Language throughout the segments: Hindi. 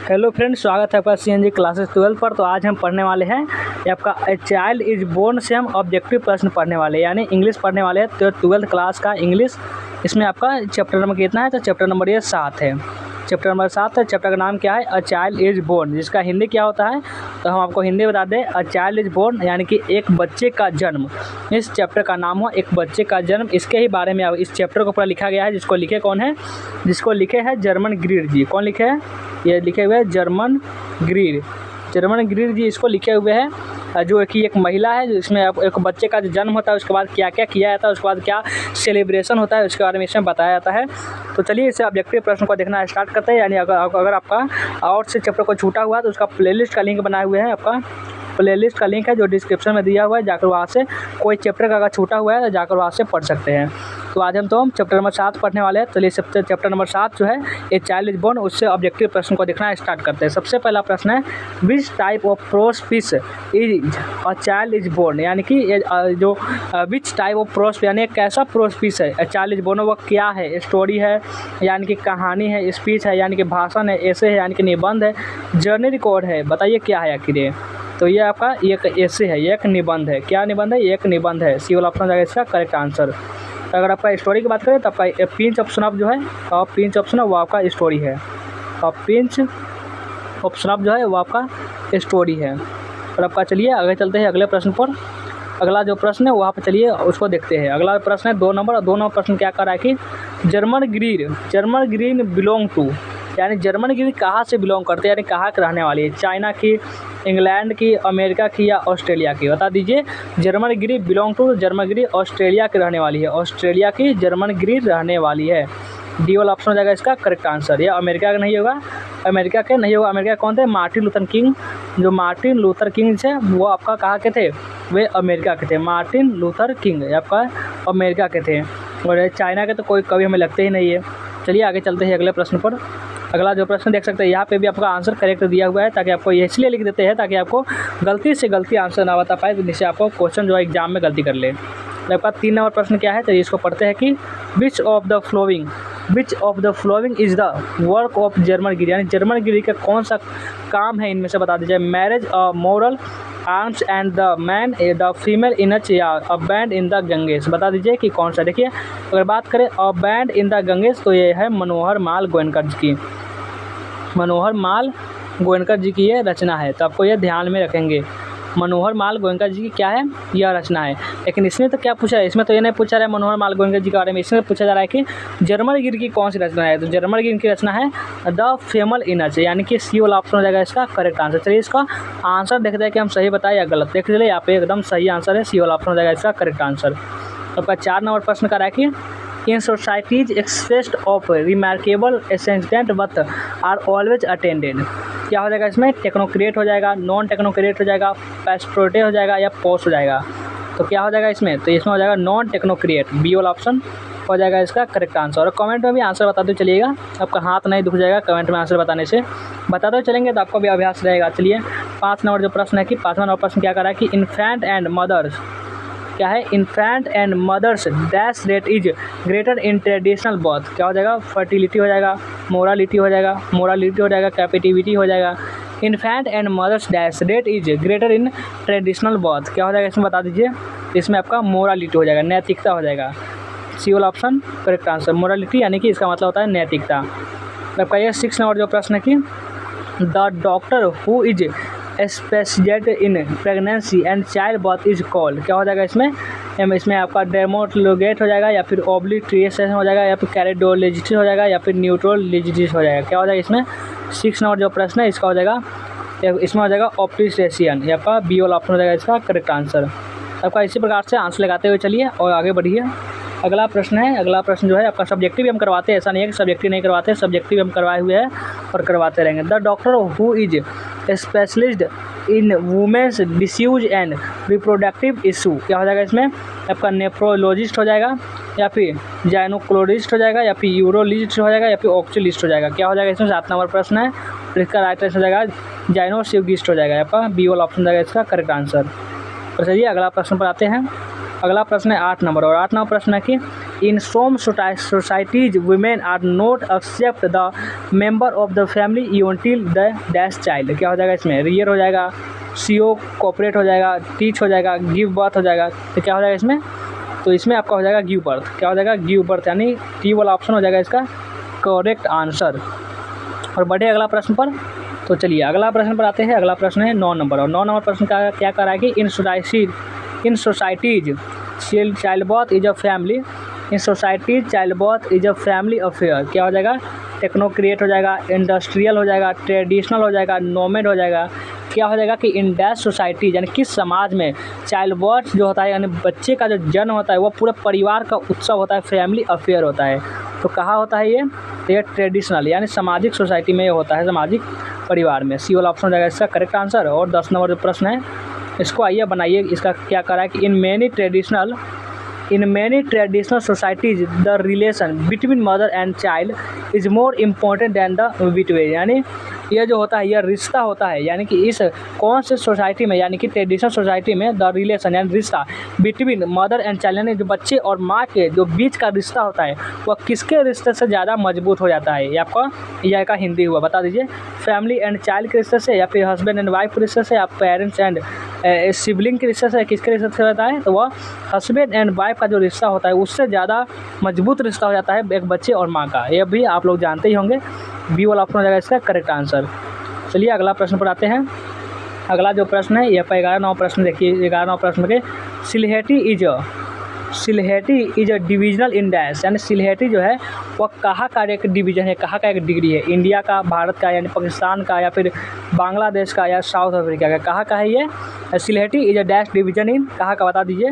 हेलो फ्रेंड्स, स्वागत है आपका CNG क्लासेस 12 पर। तो आज हम पढ़ने वाले हैं ये आपका ए चाइल्ड इज बोर्न से हम ऑब्जेक्टिव प्रश्न पढ़ने वाले हैं, यानी इंग्लिश पढ़ने वाले हैं। तो 12th क्लास का इंग्लिश, इसमें आपका चैप्टर नंबर कितना है? तो चैप्टर नंबर ये 7 है। चैप्टर नंबर 7 है। चैप्टर का नाम क्या है? अ चाइल्ड इज बोर्न, जिसका हिंदी क्या होता है? तो हम आपको हिंदी बता दें, अ चाइल्ड इज बोर्न यानी कि एक बच्चे का जन्म। इस चैप्टर का नाम हुआ एक बच्चे का जन्म। इसके ही बारे में अब इस चैप्टर को पूरा लिखा गया है। जिसको लिखे कौन है? जिसको लिखे हैं जर्मन ग्रीड जी। कौन लिखे हैं? ये लिखे हुए हैं जर्मन ग्रीड। जर्मन ग्रीड जी इसको लिखे हुए हैं, जो कि एक महिला है, जिसमें एक बच्चे का जो जन्म होता है उसके बाद क्या क्या किया जाता है, उसके बाद क्या सेलिब्रेशन होता है, उसके बारे में इसमें बताया जाता है। तो चलिए इसे ऑब्जेक्टिव प्रश्न को देखना स्टार्ट करते हैं। यानी अगर आपका और से चैप्टर को छूटा हुआ है तो उसका प्लेलिस्ट का लिंक बनाए हुए हैं। आपका प्लेलिस्ट का लिंक है जो डिस्क्रिप्शन में दिया हुआ है, जाकर वहाँ से कोई चैप्टर का अगर छूटा हुआ है तो जाकर वहाँ से पढ़ सकते हैं। तो आज हम चैप्टर नंबर 7 पढ़ने वाले हैं। चलिए चैप्टर नंबर 7 जो है ए चाइल्ड इज बोर्न, उससे ऑब्जेक्टिव प्रश्न को देखना स्टार्ट करते हैं। सबसे पहला प्रश्न है, विच टाइप ऑफ प्रोस्पिस is a child is born, यानी कि जो विच टाइप ऑफ प्रोस्प यानी एक कैसा प्रोस्पिस है, ए चाइल्ड इज बोर्न, वो क्या है? स्टोरी है यानी कि कहानी है, स्पीच है यानी कि भाषण है, ऐसे है यानी कि निबंध है, जर्नी रिकॉर्ड है, बताइए क्या है आखिर ये? तो ये आपका एक ऐसे है, एक निबंध है। क्या निबंध है? एक निबंध है। सी वाला ऑप्शन हो जाएगा इसका करेक्ट आंसर। अगर आपका स्टोरी की बात करें तो आपका पिंच ऑप्शन ऑफ जो है, टॉप पिंच ऑप्शन वो आपका स्टोरी है। टॉप पिंच ऑप्शन ऑफ जो है वो आपका स्टोरी है। और आपका चलिए आगे चलते हैं अगले प्रश्न पर। अगला जो प्रश्न है वहाँ पर चलिए उसको देखते हैं। अगला प्रश्न है 2 नंबर प्रश्न क्या कर रहा है कि जर्मन ग्रीन बिलोंग टू, यानी जर्मन ग्रीन कहाँ से बिलोंग करते हैं, यानी कहाँ के रहने वाली है? चाइना की, इंग्लैंड की, अमेरिका की या ऑस्ट्रेलिया की? बता दीजिए। Germaine Greer belong to, Germaine Greer Australia की रहने वाली है। ऑस्ट्रेलिया की जर्मन ग्रीन रहने वाली है। डी वाला ऑप्शन हो जाएगा इसका करेक्ट आंसर। या अमेरिका का नहीं होगा, अमेरिका के नहीं होगा। अमेरिका कौन थे? Martin Luther king. जो मार्टिन लूथर किंग थे वो आपका कहाँ के थे? वे अमेरिका के थे। मार्टिन लूथर किंग आपका अमेरिका के थे। और चाइना के तो कोई कभी हमें लगते ही नहीं है। चलिए आगे चलते हैं अगले प्रश्न पर। अगला जो प्रश्न देख सकते हैं यहाँ पे भी आपका आंसर करेक्ट दिया हुआ है, ताकि आपको ये इसलिए लिख देते हैं ताकि आपको गलती से गलती आंसर ना बता पाए, जिससे आपको क्वेश्चन जो है एग्जाम में गलती कर ले। आपका 3 नंबर प्रश्न क्या है? तो इसको पढ़ते हैं कि which of the following is the work of German गिरी, यानी जर्मन गिरी का कौन सा काम है इनमें से? बता दीजिए। Marriage, moral, arms and the man, the female in a chair, a band in the Ganges. बता दीजिए कि कौन सा। देखिए अगर बात करें a band in the Ganges तो ये है मनोहर माल गोयनकर जी की। मनोहर माल गोयनकर जी की ये रचना है, तो आपको ये ध्यान में रखेंगे। मनोहर माल गोयनकर जी की क्या है? यह रचना है। लेकिन इसमें तो क्या पूछा है? इसमें तो ये नहीं पूछा रहा है मनोहर माल गोयनकर जी के बारे में। इसमें पूछा जा रहा है कि जर्मन गिर की कौन सी रचना है? तो जर्मन गिर की रचना है द फेमल इनच, यानी कि सी वाला ऑप्शन हो जाएगा इसका करेक्ट आंसर। चलिए इसका आंसर देखते हैं कि हम सही बताएं या गलत। देख लीजिए यहाँ पे एकदम सही आंसर है, सी वाला ऑप्शन हो जाएगा इसका करेक्ट आंसर। आपका 4 नंबर प्रश्न का है कि in societies expressed of remarkable ascendant but are always attended. क्या हो जाएगा इसमें? टेक्नोक्रेट हो जाएगा, नॉन टेक्नोक्रेट हो जाएगा, पेस्ट्रोटे हो जाएगा या पोस्ट हो जाएगा? तो क्या हो जाएगा इसमें? तो इसमें हो जाएगा नॉन टेक्नोक्रेट। बी वाला ऑप्शन हो जाएगा इसका करेक्ट आंसर। और कमेंट में भी आंसर बताते चलिएगा, आपका हाथ नहीं दुख जाएगा कमेंट में आंसर बताने से। बताते चलेंगे तो आपको भी अभ्यास रहेगा। चलिए 5 नंबर जो प्रश्न है कि 5वां नंबर प्रश्न क्या कर रहा है कि इन्फेंट एंड मदर्स क्या है? Infant and mothers dash rate is greater in traditional birth. क्या हो जाएगा? फर्टिलिटी हो जाएगा, मोरालिटी हो जाएगा, कैपेटिविटी हो जाएगा। Infant and mothers dash rate is greater in traditional birth. क्या हो जाएगा इसमें? बता दीजिए। इसमें आपका मोरालिटी हो जाएगा, नैतिकता हो जाएगा। सी वाला ऑप्शन करेक्ट आंसर। मोरालिटी यानी कि इसका मतलब होता है नैतिकता। आपका ये 6 नंबर जो प्रश्न है कि the doctor who is specialised in pregnancy and child birth is called. क्या हो जाएगा इसमें? इसमें आपका डेर्मेटोलॉजिस्ट हो जाएगा, या फिर ऑब्स्टेट्रिशियन हो जाएगा, या फिर कैरेडियोलॉजिस्ट हो जाएगा, या फिर न्यूरोलॉजिस्ट हो जाएगा। क्या हो जाएगा इसमें? 6 नंबर जो प्रश्न है इसका हो जाएगा, इसमें हो जाएगा ऑब्स्टेट्रिशियन। या आपका बी वाला ऑप्शन हो जाएगा इसका करेक्ट आंसर। आपका इसी प्रकार से आंसर लगाते हुए चलिए और आगे बढ़िए। अगला प्रश्न है, अगला प्रश्न जो है आपका सब्जेक्टिव भी हम करवाते हैं, ऐसा नहीं है कि सब्जेक्टिव नहीं करवाते, सब्जेक्टिव हम करवाए हुए हैं और करवाते रहेंगे। The doctor who is specialist in women's disease and reproductive issue. क्या हो जाएगा इसमें? आपका नेफ्रोलॉजिस्ट हो जाएगा, या फिर जाइनोकोलॉजिस्ट हो जाएगा, या फिर यूरोलॉजिस्ट हो जाएगा, या फिर ऑक्चुलिस्ट हो जाएगा। क्या हो जाएगा इसमें? 7 नंबर प्रश्न है, इसका राइट आंसर हो जाएगा जाइनोसियोगिस्ट हो जाएगा। आपका बी वाला ऑप्शन हो जाएगा इसका करेक्ट आंसर। और चलिए अगला प्रश्न पर आते हैं। अगला प्रश्न है 8 नंबर, और 8 नंबर प्रश्न है कि in some societies women are not accept the member of the family until the dash child. क्या हो जाएगा इसमें, रियर हो जाएगा, सीओ कोऑपरेट हो जाएगा, टीच हो जाएगा, गिव बर्थ हो जाएगा। तो क्या हो जाएगा इसमें, तो इसमें आपका हो जाएगा गिव बर्थ। क्या हो जाएगा, गिव बर्थ, यानी टी वाला ऑप्शन हो जाएगा इसका करेक्ट आंसर। और बढ़े अगला प्रश्न पर, तो चलिए अगला प्रश्न पर आते हैं। अगला प्रश्न है 9 नंबर, और 9 नंबर प्रश्न का क्या कर रहा है कि in societies child birth is a family, in societies child birth is a family affair. क्या हो जाएगा, टेक्नोक्रेट हो जाएगा, इंडस्ट्रियल हो जाएगा, ट्रेडिशनल हो जाएगा, नोमेड हो जाएगा। क्या हो जाएगा कि इन डैश सोसाइटी, यानी किस समाज में चाइल्ड बर्थ जो होता है यानी बच्चे का जो जन्म होता है वो पूरे परिवार का उत्सव होता है, फैमिली अफेयर होता है। तो कहाँ होता है ये ट्रेडिशनल यानी सामाजिक सोसाइटी में होता है, सामाजिक परिवार में। सी वाला ऑप्शन हो जाएगा इसका करेक्ट आंसर। और 10 नंबर जो प्रश्न है इसको आइए बनाइए। इसका क्या करा है कि in many traditional societies the relation between mother and child is more important than the between, यानी यह जो होता है यह रिश्ता होता है, यानी कि इस कौन से सोसाइटी में, यानी कि ट्रेडिशनल सोसाइटी में द रिलेशन यानी रिश्ता बिटवीन मदर एंड चाइल्ड यानी जो बच्चे और माँ के जो बीच का रिश्ता होता है वह किसके रिश्ते से ज़्यादा मजबूत हो जाता है। ये आपका यह का हिंदी हुआ, बता दीजिए, फैमिली एंड चाइल्ड के रिश्ते से, या फिर हस्बैंड एंड वाइफ के रिश्ते से, या पेरेंट्स एंड सिबलिंग के रिश्ते से, किसके रिश्ते से रहता है, तो वह हस्बैंड एंड वाइफ का जो रिश्ता होता है उससे ज़्यादा मजबूत रिश्ता हो जाता है एक बच्चे और माँ का। यह भी आप लोग जानते ही होंगे। बी वाला ऑप्शन हो जाएगा इसका करेक्ट आंसर। चलिए अगला प्रश्न पर आते हैं। अगला जो प्रश्न है यह पर 11 नंबर प्रश्न देखिए। 11 नंबर प्रश्न के Sylheti is a divisional in dash, यानी सिलहेटी जो है वह कहाँ का एक डिवीजन है, कहाँ का एक डिग्री है, इंडिया का, भारत का, यानी पाकिस्तान का, या फिर बांग्लादेश का, या साउथ अफ्रीका का, कहाँ का है ये। Sylheti is a dash division in, कहाँ का बता दीजिए,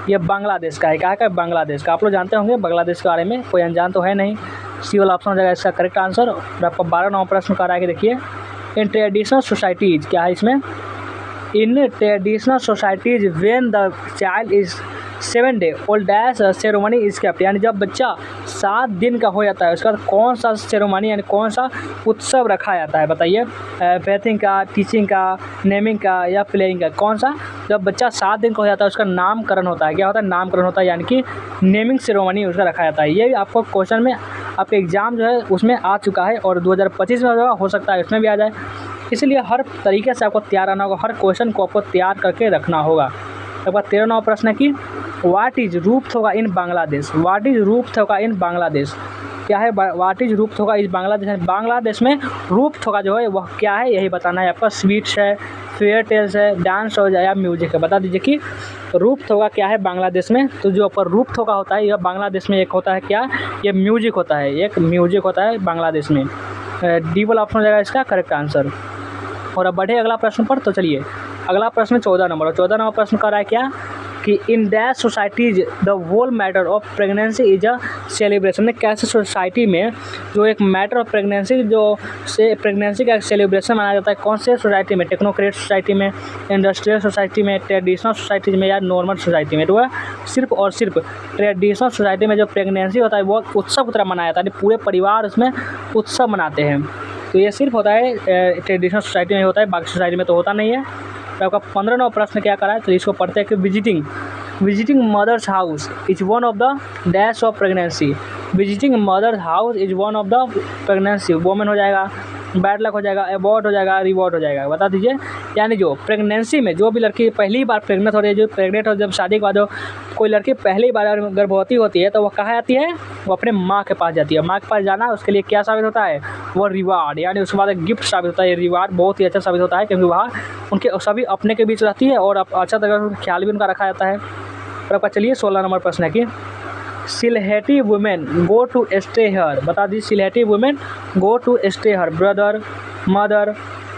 ये बांग्लादेश का है। कहाँ का, बांग्लादेश का। आप लोग जानते होंगे बांग्लादेश के बारे में, कोई अनजान तो है नहीं। सी वाला ऑप्शन हो जाएगा इसका करेक्ट आंसर। और आपका 12 नंबर प्रश्न का रहा है कि देखिए इन ट्रेडिशनल सोसाइटीज़, क्या है इसमें, इन traditional societies when the child is 7 day old dash ceremony is kept, यानी जब बच्चा 7 दिन का हो जाता है उसके बाद कौन सा सेरेमनी यानी कौन सा उत्सव रखा जाता है, बताइए। बेथिंग का, टीचिंग का, नेमिंग का, या प्लेइंग का, कौन सा। जब बच्चा 7 दिन का हो जाता है उसका नामकरण होता है। क्या होता है, नामकरण होता है, यानी कि नेमिंग सेरेमनी उसका रखा जाता है। ये आपको क्वेश्चन में आपके एग्ज़ाम जो है उसमें आ चुका है, और 2025 में हो सकता है इसमें भी आ जाए। इसलिए हर तरीके से आपको तैयार रहना होगा, हर क्वेश्चन को आपको तैयार करके रखना होगा। एक बार 13 नंबर प्रश्न है कि व्हाट इज रूपथोगा इन बांग्लादेश। व्हाट इज रूपथोगा इन बांग्लादेश, क्या है, व्हाट इज रूपथोगा इज बांग्लादेश। बांग्लादेश में रूपथोगा जो है वह क्या है, यही बताना है आपका। स्वीट्स है, फेयर टेल्स है, डांस हो जाए, या म्यूजिक है, बता दीजिए कि रूपथोगा क्या है बांग्लादेश में। तो जो पर रूपथोगा होता है यह बांग्लादेश में एक होता है, क्या, ये म्यूजिक होता है, एक म्यूजिक होता है बांग्लादेश में। डी वाला ऑप्शन हो जाएगा इसका करेक्ट आंसर। और अब बढ़े अगला प्रश्न पर, तो चलिए अगला प्रश्न 14 नंबर, और 14 नंबर प्रश्न कर रहा है क्या कि in dash societies the whole matter of pregnancy is a celebration. कैसे सोसाइटी में जो एक मैटर ऑफ प्रेगनेंसी जो से प्रेगनेंसी का एक सेलिब्रेशन मनाया जाता है, कौन से सोसाइटी में, टेक्नोक्रेट सोसाइटी में, इंडस्ट्रियल सोसाइटी में, ट्रेडिशनल सोसाइटी में, या नॉर्मल सोसाइटी में। तो वह सिर्फ और सिर्फ ट्रेडिशनल सोसाइटी में जो प्रेगनेंसी होता है वो उत्सव की तरह मनाया जाता है, पूरे परिवार उसमें उत्सव मनाते हैं। तो ये सिर्फ होता है ट्रेडिशनल सोसाइटी में होता है, बाकी सोसाइटी में तो होता नहीं है। तो आपका 15 नंबर प्रश्न क्या करा है, तो इसको पढ़ते हैं कि visiting mother's house is one of the dash of pregnancy. Visiting mother's house is one of the pregnancy. Women हो जाएगा, बैड लक हो जाएगा, अबॉर्ट हो जाएगा, रिवॉर्ड हो जाएगा, बता दीजिए। यानी जो प्रेगनेंसी में जो भी लड़की पहली बार प्रेग्नेंट हो रही है, जो प्रेग्नेंट हो, जब शादी के बाद जो कोई लड़की पहली बार गर्भवती होती है तो वह कहाँ जाती है, वो अपने माँ के पास जाती है। माँ के पास जाना उसके लिए क्या साबित होता है, वो रिवार्ड, यानी उसके बाद एक गिफ्ट साबित होता है। रिवार्ड बहुत ही अच्छा साबित होता है, क्योंकि वहाँ उनके सभी अपने के बीच रहती है और अच्छा तरह से ख्याल भी उनका रखा जाता है। और आपका चलिए 16 नंबर प्रश्न है कि Sylheti women go to stay her. बता दीजिए, Sylheti women go to stay her brother, mother,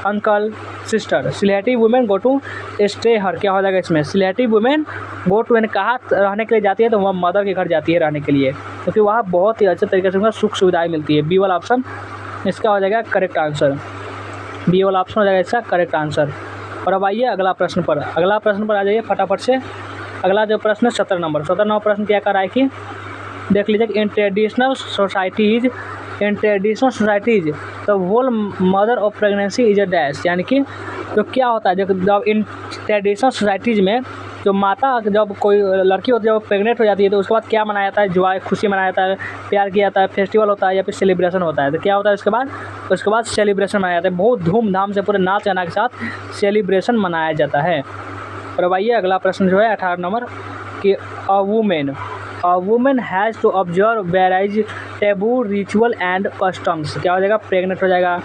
uncle, sister. Sylheti women go to stay her, क्या हो जाएगा इसमें, सिलहेटी वुमेन गो टू, यानी कहाँ रहने के लिए जाती है, तो वह मदर के घर जाती है रहने के लिए, क्योंकि वहाँ बहुत ही अच्छे तरीके से उनका सुख सुविधाएँ मिलती है। बी वाला ऑप्शन इसका हो जाएगा करेक्ट आंसर। बी वाला ऑप्शन हो जाएगा इसका करेक्ट आंसर। और अब आइए अगला प्रश्न पर, अगला प्रश्न पर आ जाइए फटाफट से। अगला जो प्रश्न है 17 नंबर, 17 नंबर प्रश्न क्या कर रहा है कि देख लीजिए, in traditional societies the whole mother of pregnancy is a dash, यानी कि तो क्या होता है जब इन ट्रेडिशनल सोसाइटीज़ में जो माता जब कोई लड़की होती है जब प्रेग्नेंट हो जाती है तो उसके बाद क्या मनाया जाता है, जॉय खुशी मनाया जाता है, प्यार किया जाता है, फेस्टिवल होता है या फिर सेलिब्रेशन होता है। तो क्या होता है उसके बाद सेलिब्रेशन मनाया जाता है, बहुत धूमधाम से पूरे नाच गाना के साथ सेलिब्रेशन मनाया जाता है। और अब आइए अगला प्रश्न जो है 18 नंबर कि a women has to observe various taboo ritual and customs. क्या हो जाएगा, प्रेग्नेंट हो जाएगा,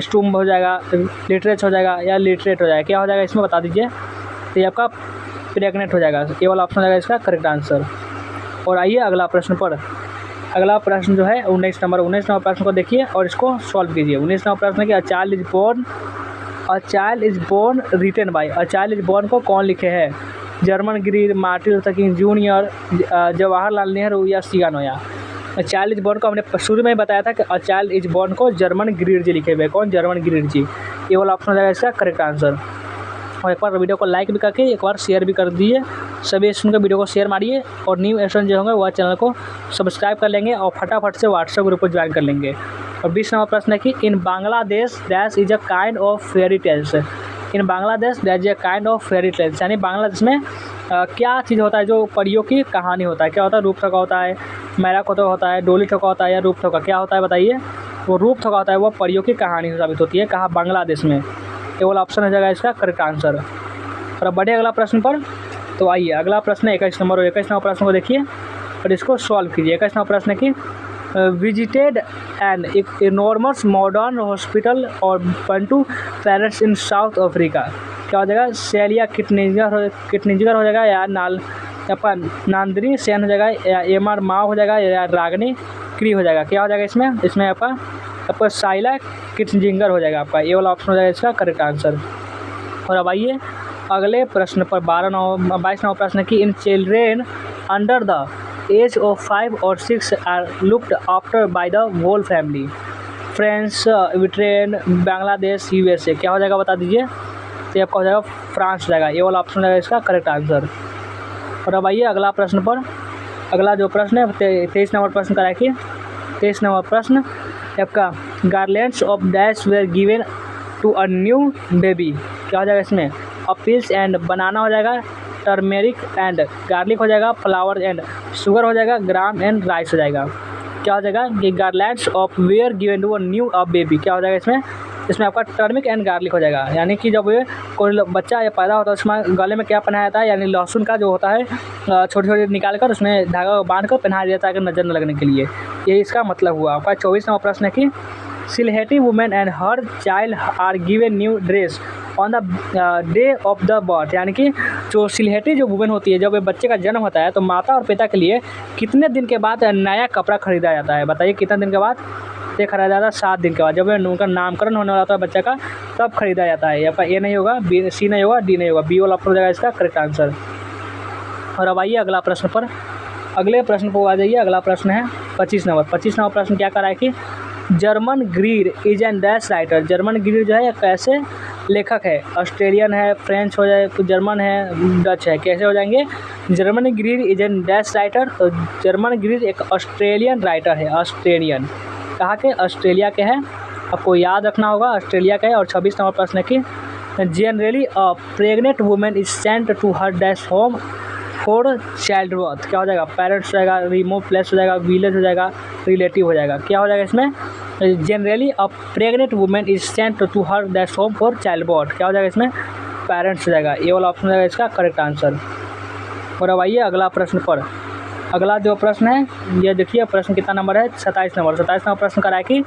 स्टूम हो जाएगा, लिटरेट हो जाएगा या लिटरेट हो जाएगा, क्या हो जाएगा इसमें बता दीजिए। तो ये आपका प्रेग्नेंट हो जाएगा, ये वाला ऑप्शन हो जाएगा इसका करेक्ट आंसर। और आइए अगला प्रश्न पर, अगला प्रश्न जो है 19 नंबर प्रश्न को देखिए और इसको सॉल्व कीजिए। 19 नंबर प्रश्न है कि a child is born written by, a child is born को कौन लिखे हैं, Germaine Greer, Martin Luther King Junior, Jawaharlal Nehru या सिगानोया। चाइल्ड इज बोर्न को हमने शुरू में ही बताया था कि अ चाइल्ड इज बोर्न को जर्मन ग्रीर जी लिखे हुए, कौन, जर्मन ग्रीर जी, ये वाला ऑप्शन हो जाएगा इसका करेक्ट आंसर। और एक बार वीडियो को लाइक भी करके एक बार शेयर भी कर दीजिए, सभी स्टूडेंट को वीडियो को शेयर मारिए और न्यू स्टूडेंट जो होंगे वह चैनल को सब्सक्राइब कर लेंगे और फटाफट से व्हाट्सएप ग्रुप को ज्वाइन कर लेंगे। और 20 नंबर प्रश्न है कि in Bangladesh that is a kind of fairy tales, in Bangladesh that is a kind of fairy tales, यानी बांग्लादेश में क्या चीज़ होता है जो परियों की कहानी होता है, क्या होता है, रूप ठोका होता है, मैरा ठोका होता है, डोली ठोका होता है या रूप ठोका, क्या होता है बताइए। वो रूप ठोका होता है, वो परियों की कहानी साबित होती है, कहाँ, बांग्लादेश में, ये वाला ऑप्शन हो जाएगा इसका करेक्ट आंसर। और अब बढ़े अगला प्रश्न पर, तो आइए अगला प्रश्न है 21 नंबर, और 21 नंबर प्रश्न को देखिए और इसको सॉल्व कीजिए। 21 नंबर प्रश्न है कि visited an enormous modern hospital और बंटू पैलेस इन साउथ अफ्रीका, क्या हो जाएगा, सेलिया किटनिंजर हो जाएगा या आपका नांदरी सेन हो जाएगा या एमआर माओ हो जाएगा या रागनी क्री हो जाएगा, क्या हो जाएगा इसमें आपका साइला किटनिंजर हो जाएगा आपका, ये वाला ऑप्शन हो जाएगा इसका करेक्ट आंसर। और अब आइए अगले प्रश्न पर 22 नंबर प्रश्न की in children under the age of 5 और 6 are looked after by the whole family, France, Britain, Bangladesh, USA, क्या हो जाएगा बता दीजिए। तो आपका हो जाएगा फ्रांस हो जाएगा, ये वाला ऑप्शन हो जाएगा इसका करेक्ट आंसर। और अब आइए अगला प्रश्न पर, अगला जो प्रश्न है 23 नंबर प्रश्न का रखिए। 23 नंबर प्रश्न आपका garlands of dash were given to a new baby, क्या हो जाएगा इसमें, अपील्स एंड बनाना हो जाएगा, टर्मेरिक एंड गार्लिक हो जाएगा, फ्लावर एंड शुगर हो जाएगा, ग्राम एंड राइस हो जाएगा, क्या हो जाएगा कि garlands of were given to a new baby, क्या हो जाएगा इसमें आपका टर्मिक एंड गार्लिक हो जाएगा, यानी कि जब ये कोई बच्चा या पैदा होता है उसमें गले में क्या पहनाया जाता है, यानी लहसुन का जो होता है छोटे छोटे निकाल कर उसमें धागा बांध कर पहनाया जाता है ताकि नज़र न लगने के लिए, ये इसका मतलब हुआ। आपका 24 नंबर प्रश्न है कि Sylheti women and her child are given new dress on the day of the birth, यानी कि जो सिलहेटी जो वुमेन होती है जब ये बच्चे का जन्म होता है तो माता और पिता के लिए कितने दिन के बाद नया कपड़ा खरीदा जाता है, बताइए कितने दिन के बाद, ये खरीदा जाता है 7 दिन के बाद, जब उनका नामकरण होने वाला होता है बच्चा का तब खरीदा जाता है। आपका ए नहीं होगा, बी, सी नहीं होगा, डी नहीं होगा, बी वाला ऑप्शन हो जाएगा इसका करेक्ट आंसर। और अब आइए अगला प्रश्न पर, अगले प्रश्न पर आ जाइए। अगला प्रश्न है 25 नंबर। 25 नंबर प्रश्न क्या कर रहा है कि German Greer is an dash writer, German Greer जो है कैसे लेखक है, ऑस्ट्रेलियन है, फ्रेंच हो जाए तो जर्मन है, डच है, कैसे हो जाएंगे, German Greer is an dash writer, तो जर्मन ग्रीर एक ऑस्ट्रेलियन राइटर है, ऑस्ट्रेलियन, कहाँ के, ऑस्ट्रेलिया के हैं, आपको याद रखना होगा ऑस्ट्रेलिया का है। और 26 नंबर प्रश्न है कि generally a pregnant women is sent to her dash home for child birth, क्या हो जाएगा, पेरेंट्स हो जाएगा, रिमोट प्लेस हो जाएगा, विलेज हो जाएगा, रिलेटिव हो जाएगा, क्या हो जाएगा इसमें, generally a pregnant women is sent to her dash home for child birth, क्या हो जाएगा इसमें, पेरेंट्स हो जाएगा, ये वाला ऑप्शन हो जाएगा इसका करेक्ट आंसर। और अब आइए अगला प्रश्न पर, अगला जो प्रश्न है ये देखिए प्रश्न कितना नंबर है, 27 नंबर। 27 नंबर प्रश्न करा है कि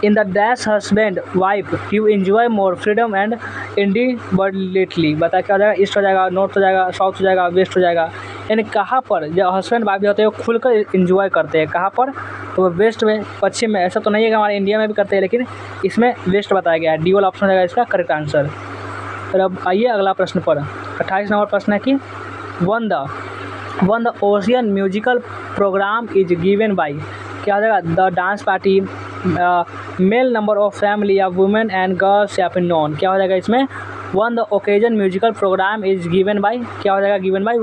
in the dash husband wife you enjoy more freedom and individuality, बता क्या हो जाएगा, ईस्ट हो जाएगा, नॉर्थ हो जाएगा, साउथ हो जाएगा, वेस्ट हो जाएगा, यानी कहाँ पर जो हस्बैंड वाइफ होते हैं वो खुलकर इंजॉय करते हैं, कहाँ पर, तो वेस्ट में, पश्चिम में, ऐसा तो नहीं है कि हमारे इंडिया में भी करते हैं लेकिन इसमें वेस्ट बताया गया है, डी वाला ऑप्शन हो जाएगा इसका करेक्ट आंसर। और अब आइए अगला प्रश्न पर, 28 नंबर प्रश्न है कि on the occasion musical programme is given by, क्या हो जाएगा, the dance party, male member of family या वुमेन एंड गर्ल्स या फिर नॉन, क्या हो जाएगा इसमें, on the occasion musical programme is given by, क्या हो जाएगा, given by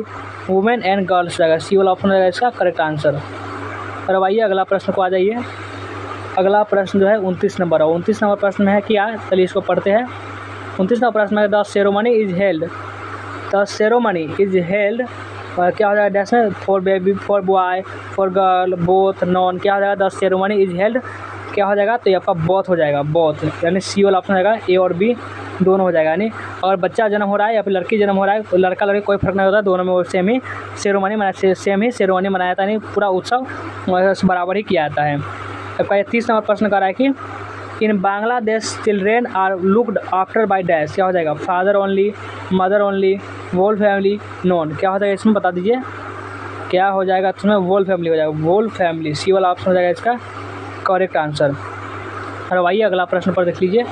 women and girls हो जाएगा, सी वाला ऑप्शन हो जाएगा इसका करेक्ट आंसर। और अब आइए अगला प्रश्न को आ जाइए। अगला प्रश्न जो है 29 नंबर है। 29 नंबर प्रश्न में है क्या, चलिए इसको पढ़ते हैं। 29 नंबर प्रश्न में the ceremony is held the ceremony is held क्या हो जाएगा डैश में, for baby, for boy, for girl, both, non, क्या हो जाएगा द सेरेमनी इज हेल्ड, क्या हो जाएगा तो ये आपका बोथ हो जाएगा, बोथ, यानी सी वाला ऑप्शन हो जाएगा, ए और बी दोनों हो जाएगा। यानी अगर बच्चा जन्म हो रहा है या फिर लड़की जन्म हो रहा है तो लड़का लड़की कोई फर्क नहीं होता, दोनों में वो सेम ही सेरेमनी मनाया जाता है, यानी पूरा उत्सव बराबर ही किया जाता है। आपका 30 नंबर प्रश्न कर रहा है कि in Bangladesh children are looked after by dash, क्या हो जाएगा father only, mother only, whole family, none, क्या हो जाएगा इसमें बता दीजिए, क्या हो जाएगा इसमें, होल फैमिली हो जाएगा, होल फैमिली, सी वाला ऑप्शन हो जाएगा इसका करेक्ट आंसर। और आइए अगला प्रश्न पर देख लीजिए।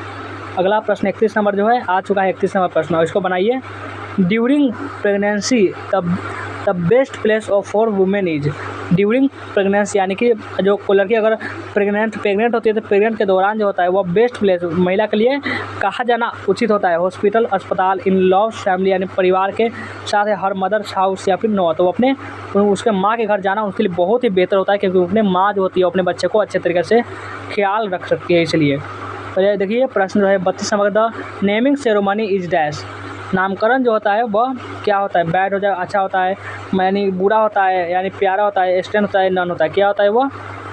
अगला प्रश्न 31 नंबर जो है आ चुका है, 31 नंबर प्रश्न, और इसको बनाइए। During pregnancy the best place of for women is, during pregnancy यानी कि जो लड़की अगर प्रेग्नेंट होती है तो प्रेग्नेंट के दौरान जो होता है वह बेस्ट प्लेस महिला के लिए कहाँ जाना उचित होता है, हॉस्पिटल, अस्पताल, इन लॉज, फैमिली यानी परिवार के साथ है, हर मदर्स हाउस या फिर नो, तो अपने उसके माँ के घर जाना उसके लिए बहुत ही बेहतर होता है, क्योंकि अपने माँ जो होती है अपने बच्चे को अच्छे तरीके से ख्याल रख सकती है। इसलिए तो ये देखिए प्रश्न जो है 32 number, the naming ceremony is dash, नामकरण जो होता है वह क्या होता है, बैड हो जाए, अच्छा होता है, यानी बुरा होता है, यानी प्यारा होता है, स्टैंड होता है, नन होता है, क्या होता है वो,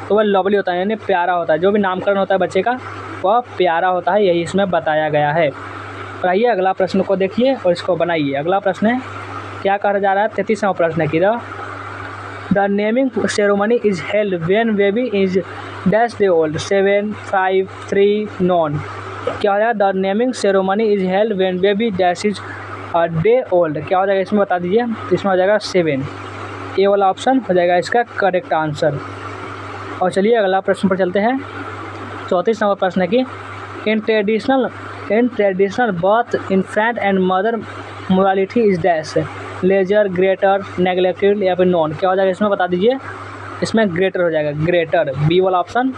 तो वह लवली होता है, यानी प्यारा होता है। जो भी नामकरण होता है बच्चे का वह प्यारा होता है, यही इसमें बताया गया है। और आइए अगला प्रश्न को देखिए और इसको बनाइए। अगला प्रश्न है क्या कहा जा रहा है, 33वां प्रश्न है कि the naming ceremony is held when baby is dash day old, 7, 5, 3, non, क्या हो जाएगा the naming ceremony is held when baby dash is day old, क्या हो जाएगा इसमें बता दीजिए, इसमें हो जाएगा 7, ए वाला ऑप्शन हो जाएगा इसका करेक्ट आंसर। और चलिए अगला प्रश्न पर चलते हैं। 34 नंबर प्रश्न है कि in traditional birth infant and mother mortality is dash, lesser, greater, neglected या फिर नॉन, क्या हो जाएगा इसमें बता दीजिए, इसमें ग्रेटर हो जाएगा, ग्रेटर, बी वाला option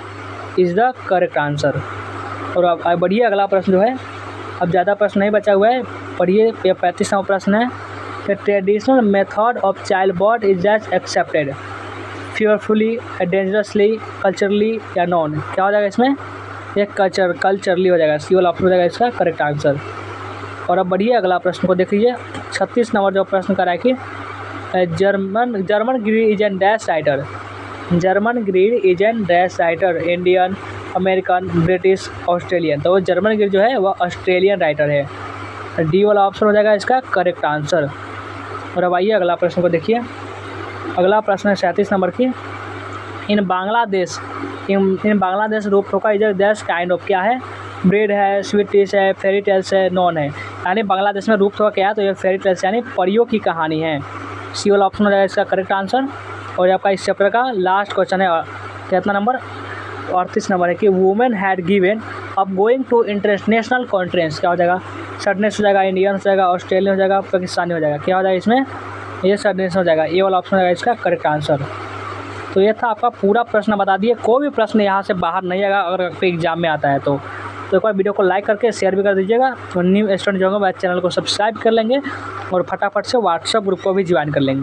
is the correct answer. और अब बढ़िए अगला प्रश्न जो है, अब ज़्यादा प्रश्न नहीं बचा हुआ है, पढ़िए। ये 35वां प्रश्न है कि traditional method of child birth is that accepted, fearfully, dangerously, culturally या नॉन, क्या हो जाएगा इसमें, ये कल्चरली हो जाएगा, सी वाला ऑप्शन हो जाएगा इसका करेक्ट आंसर। और अब बढ़िए अगला प्रश्न को देख लीजिए। 36 नंबर जो प्रश्न करा है कि German grid is an dash writer, German grid is an dash writer, Indian, American, British, Australian, तो वो जर्मन ग्रीड जो है वह ऑस्ट्रेलियन राइटर है, डी वाला ऑप्शन हो जाएगा इसका करेक्ट आंसर। और अब आइए अगला प्रश्न को देखिए। अगला प्रश्न है 37 नंबर की, इन बांग्लादेश रूपथोका इज डैश काइंड ऑफ, क्या है, ब्रेड है, स्वीट डिश है, फेरी टेल्स है, नॉन है, यानी बांग्लादेश में रूपथोका क्या है, तो ये फेरी टेल्स यानी परियों की कहानी है, सी वाला ऑप्शन हो जाएगा इसका करेक्ट आंसर। और आपका इस चैप्टर का लास्ट क्वेश्चन है कितना नंबर, 38 नंबर है कि वुमेन हैड गिवन अब गोइंग टू इंटरनेशनल कॉन्फ्रेंस, क्या हो जाएगा, सडनेस हो जाएगा, इंडियन हो जाएगा, ऑस्ट्रेलियन हो जाएगा, पाकिस्तानी हो जाएगा, क्या हो जाएगा इसमें, ये सडनेस हो जाएगा, ये वाला ऑप्शन हो जाएगा इसका करेक्ट आंसर। तो ये था आपका पूरा प्रश्न बता दिए, कोई भी प्रश्न यहाँ से बाहर नहीं आएगा अगर आपके एग्जाम में आता है तो एक बार वीडियो को लाइक करके शेयर भी कर दीजिएगा। तो न्यू स्टूडेंट जो होंगे वह चैनल को सब्सक्राइब कर लेंगे और फटाफट से व्हाट्सएप ग्रुप को भी ज्वाइन कर लेंगे।